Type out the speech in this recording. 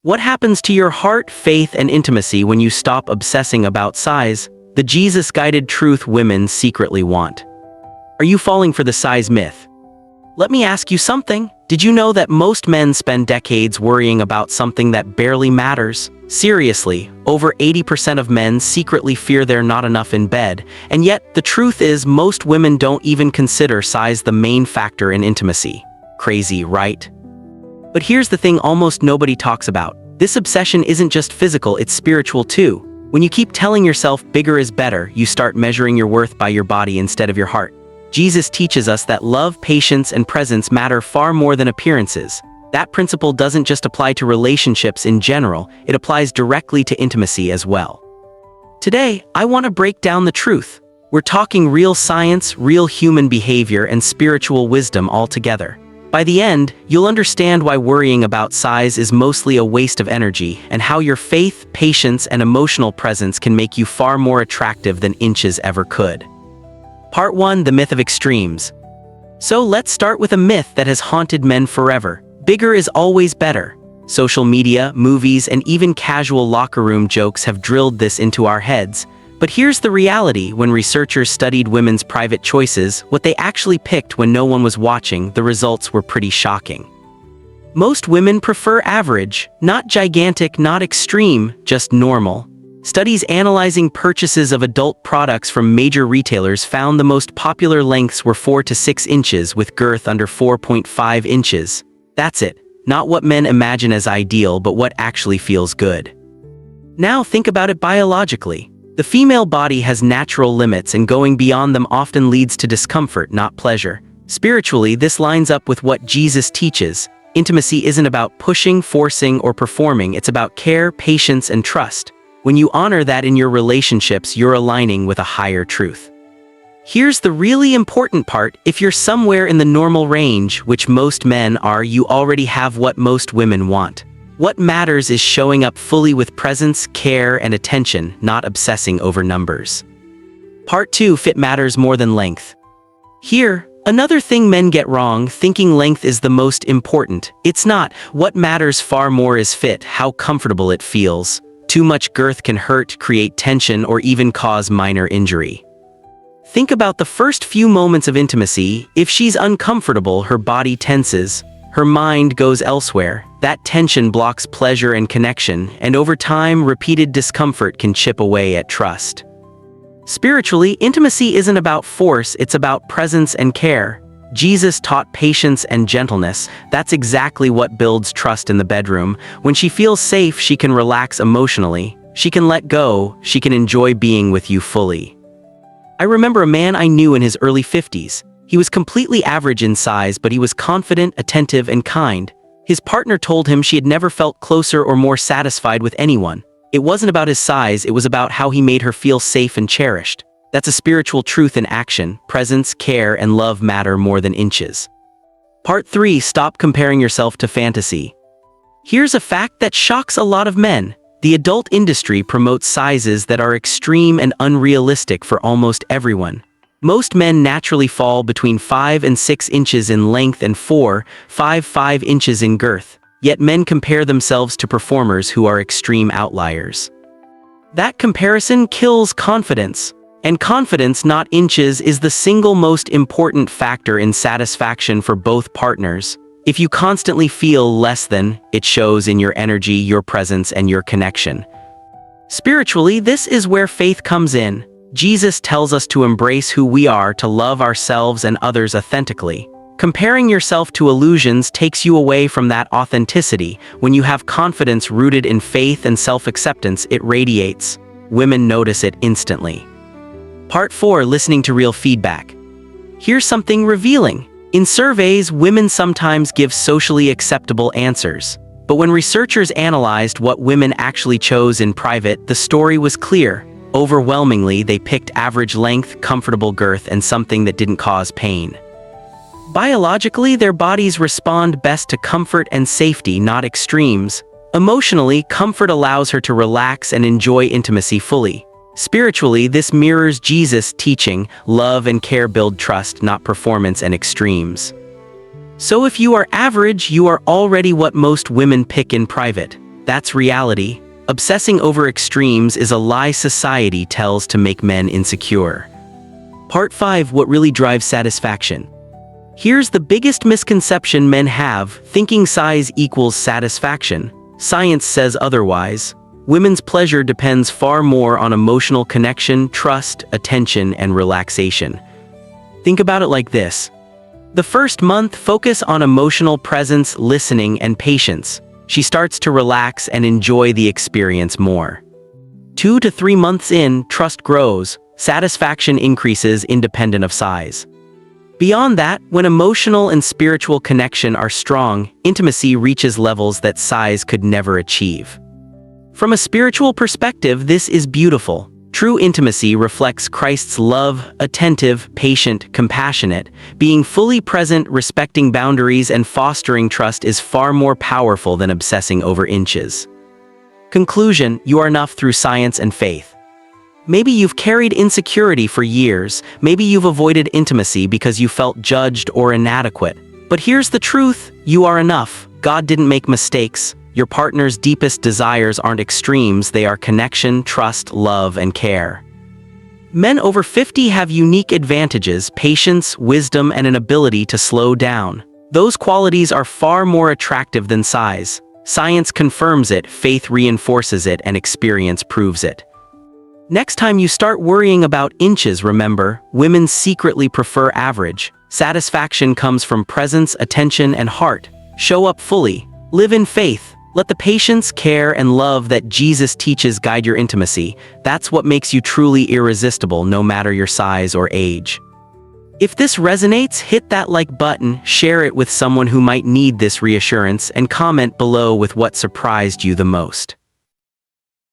What happens to your heart, faith, and intimacy when you stop obsessing about size, the Jesus-guided truth women secretly want? Are you falling for the size myth? Let me ask you something. Did you know that most men spend decades worrying about something that barely matters? Seriously, over 80% of men secretly fear they're not enough in bed, and yet the truth is most women don't even consider size the main factor in intimacy. Crazy, right? But here's the thing almost nobody talks about. This obsession isn't just physical, it's spiritual too. When you keep telling yourself bigger is better, you start measuring your worth by your body instead of your heart. Jesus teaches us that love, patience, and presence matter far more than appearances. That principle doesn't just apply to relationships in general, it applies directly to intimacy as well. Today, I want to break down the truth. We're talking real science, real human behavior, and spiritual wisdom all together. By the end, you'll understand why worrying about size is mostly a waste of energy, and how your faith, patience, and emotional presence can make you far more attractive than inches ever could. Part 1: The Myth of Extremes. So let's start with a myth that has haunted men forever. Bigger is always better. Social media, movies, and even casual locker room jokes have drilled this into our heads. But here's the reality: when researchers studied women's private choices, what they actually picked when no one was watching, the results were pretty shocking. Most women prefer average, not gigantic, not extreme, just normal. Studies analyzing purchases of adult products from major retailers found the most popular lengths were 4 to 6 inches with girth under 4.5 inches. That's it. Not what men imagine as ideal, but what actually feels good. Now think about it biologically. The female body has natural limits, and going beyond them often leads to discomfort, not pleasure. Spiritually, this lines up with what Jesus teaches. Intimacy isn't about pushing, forcing, or performing. It's about care, patience, and trust. When you honor that in your relationships, you're aligning with a higher truth. Here's the really important part: if you're somewhere in the normal range, which most men are, you already have what most women want. What matters is showing up fully with presence, care, and attention, not obsessing over numbers. Part 2: Fit matters more than length. Here, another thing men get wrong: thinking length is the most important. It's not. What matters far more is fit, how comfortable it feels. Too much girth can hurt, create tension, or even cause minor injury. Think about the first few moments of intimacy. If she's uncomfortable, her body tenses, her mind goes elsewhere. That tension blocks pleasure and connection, and over time, repeated discomfort can chip away at trust. Spiritually, intimacy isn't about force, it's about presence and care. Jesus taught patience and gentleness. That's exactly what builds trust in the bedroom. When she feels safe, she can relax emotionally. She can let go. She can enjoy being with you fully. I remember a man I knew in his early 50s. He was completely average in size, but he was confident, attentive, and kind. His partner told him she had never felt closer or more satisfied with anyone. It wasn't about his size, it was about how he made her feel safe and cherished. That's a spiritual truth in action. Presence, care, and love matter more than inches. Part 3: Stop comparing yourself to fantasy. Here's a fact that shocks a lot of men. The adult industry promotes sizes that are extreme and unrealistic for almost everyone. Most men naturally fall between 5 and 6 inches in length and 5 inches in girth. Yet men compare themselves to performers who are extreme outliers. That comparison kills confidence. And confidence, not inches, is the single most important factor in satisfaction for both partners. If you constantly feel less than, it shows in your energy, your presence, and your connection. Spiritually, this is where faith comes in. Jesus tells us to embrace who we are, to love ourselves and others authentically. Comparing yourself to illusions takes you away from that authenticity. When you have confidence rooted in faith and self-acceptance, it radiates. Women notice it instantly. Part 4: Listening to real feedback. Here's something revealing. In surveys, women sometimes give socially acceptable answers. But when researchers analyzed what women actually chose in private, the story was clear. Overwhelmingly, they picked average length, comfortable girth, and something that didn't cause pain. Biologically, their bodies respond best to comfort and safety, not extremes. Emotionally, comfort allows her to relax and enjoy intimacy fully. Spiritually, this mirrors Jesus' teaching: love and care build trust, not performance and extremes. So if you are average, you are already what most women pick in private. That's reality. Obsessing over extremes is a lie society tells to make men insecure. Part 5. What really drives satisfaction? Here's the biggest misconception men have, thinking size equals satisfaction. Science says otherwise. Women's pleasure depends far more on emotional connection, trust, attention, and relaxation. Think about it like this. The first month, focus on emotional presence, listening, and patience. She starts to relax and enjoy the experience more. 2 to 3 months in, trust grows, satisfaction increases independent of size. Beyond that, when emotional and spiritual connection are strong, intimacy reaches levels that size could never achieve. From a spiritual perspective, this is beautiful. True intimacy reflects Christ's love, attentive, patient, compassionate. Being fully present, respecting boundaries, and fostering trust is far more powerful than obsessing over inches. Conclusion: you are enough through science and faith. Maybe you've carried insecurity for years. Maybe you've avoided intimacy because you felt judged or inadequate. But here's the truth: you are enough. God didn't make mistakes. Your partner's deepest desires aren't extremes, they are connection, trust, love, and care. Men over 50 have unique advantages: patience, wisdom, and an ability to slow down. Those qualities are far more attractive than size. Science confirms it, faith reinforces it, and experience proves it. Next time you start worrying about inches, remember, women secretly prefer average. Satisfaction comes from presence, attention, and heart. Show up fully. Live in faith. Let the patience, care, and love that Jesus teaches guide your intimacy. That's what makes you truly irresistible, no matter your size or age. If this resonates, hit that like button, share it with someone who might need this reassurance, and comment below with what surprised you the most.